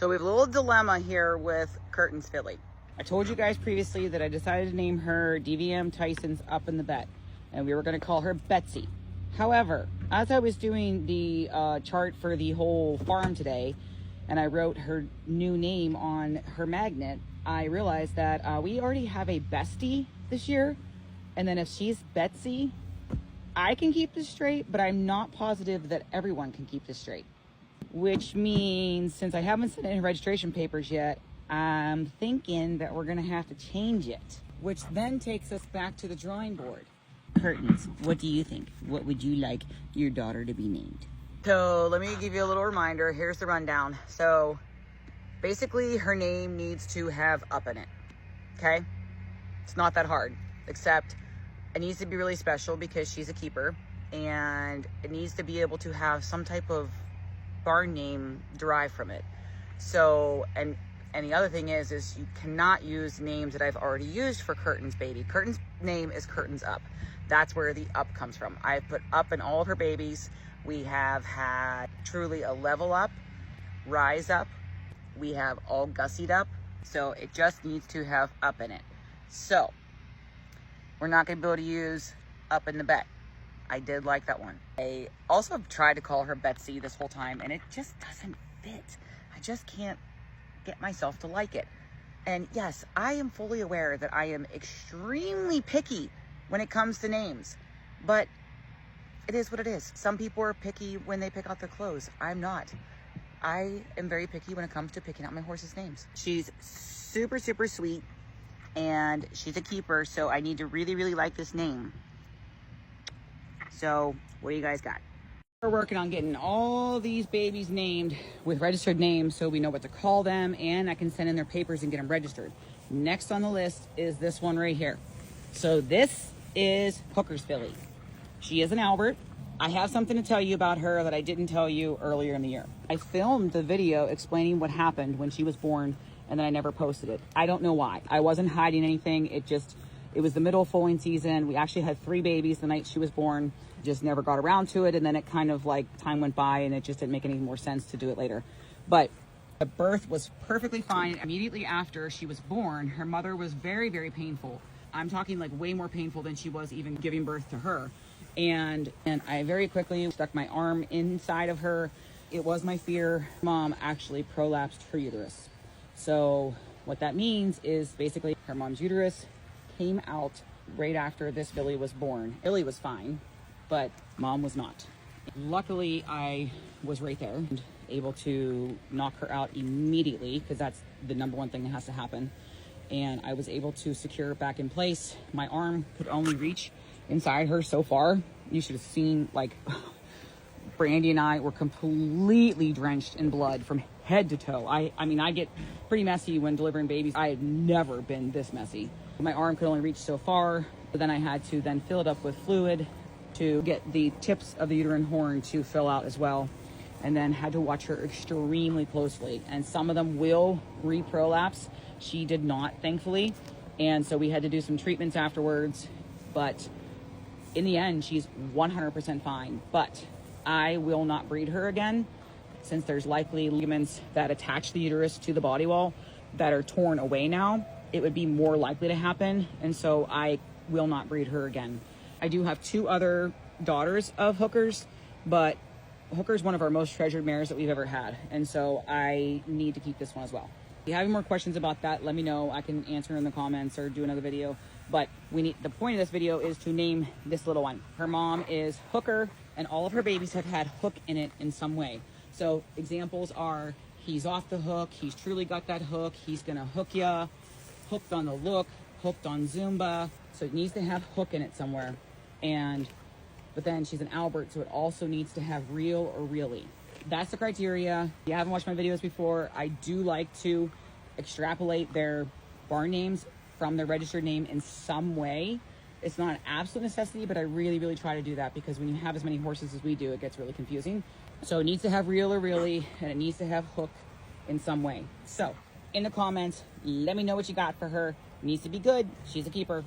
So we have a little dilemma here with Curtin's filly. I told you guys previously that I decided to name her DVM Tyson's Up in the Bet, and we were going to call her Betsy. However, as I was doing the chart for the whole farm today, and I wrote her new name on her magnet, I realized that we already have a bestie this year, and then if she's Betsy, I can keep this straight, but I'm not positive that everyone can keep this straight. Which means, since I haven't sent in registration papers yet, I'm thinking that we're gonna have to change it. Which then takes us back to the drawing board. Curtains, what do you think? What would you like your daughter to be named? So let me give you a little reminder. Here's the rundown. So basically her name needs to have up in it, okay? It's not that hard, except it needs to be really special because she's a keeper, and it needs to be able to have some type of barn name derived from it. So, and the other thing is you cannot use names that I've already used for Curtin's baby. Curtin's name is Curtin's Up. That's where the up comes from. I've put up in all of her babies. We have had truly a level up, rise up. We have all gussied up. So it just needs to have up in it. So we're not gonna be able to use Up in the Bet. I did like that one. I also have tried to call her Betsy this whole time, and it just doesn't fit. I just can't get myself to like it. And yes, I am fully aware that I am extremely picky when it comes to names, but it is what it is. Some people are picky when they pick out their clothes. I'm not. I am very picky when it comes to picking out my horse's names. She's super, super sweet, and she's a keeper, so I need to really, really like this name. So what do you guys got? We're working on getting all these babies named with registered names so we know what to call them, and I can send in their papers and get them registered. Next on the list is this one right here. So this is Hooker's filly. She is an Albert. I have something to tell you about her that I didn't tell you earlier in the year. I filmed the video explaining what happened when she was born, and then I never posted it. I don't know why. I wasn't hiding anything. It was the middle of foaling season. We actually had 3 babies the night she was born. Just never got around to it. And then it kind of like time went by and it just didn't make any more sense to do it later. But the birth was perfectly fine. Immediately after she was born, her mother was very, very painful. I'm talking like way more painful than she was even giving birth to her. And I very quickly stuck my arm inside of her. It was my fear. Mom actually prolapsed her uterus. So what that means is basically her mom's uterus came out right after this filly was born. Filly was fine, but mom was not. Luckily, I was right there and able to knock her out immediately, because that's the number one thing that has to happen. And I was able to secure her back in place. My arm could only reach inside her so far. You should have seen, like, Brandy and I were completely drenched in blood from head to toe. I mean, I get pretty messy when delivering babies. I had never been this messy. My arm could only reach so far, but then I had to then fill it up with fluid to get the tips of the uterine horn to fill out as well, and then had to watch her extremely closely. And some of them will re-prolapse. She did not, thankfully, and so we had to do some treatments afterwards, but in the end, she's 100% fine. But I will not breed her again, since there's likely ligaments that attach the uterus to the body wall that are torn away now. It would be more likely to happen, and so I will not breed her again. I do have 2 other daughters of Hooker's, but Hooker's one of our most treasured mares that we've ever had, and so I need to keep this one as well. If you have any more questions about that, let me know. I can answer in the comments or do another video, but the point of this video is to name this little one. Her mom is Hooker, and all of her babies have had hook in it in some way. So examples are, he's off the hook, he's truly got that hook, he's gonna hook ya, hooked on the look, hooked on Zumba. So it needs to have hook in it somewhere. But then she's an Albert, so it also needs to have real or really. That's the criteria. If you haven't watched my videos before, I do like to extrapolate their barn names from their registered name in some way. It's not an absolute necessity, but I really, really try to do that, because when you have as many horses as we do, it gets really confusing. So it needs to have real or really, and it needs to have hook in some way. So in the comments, let me know what you got for her. It needs to be good. She's a keeper.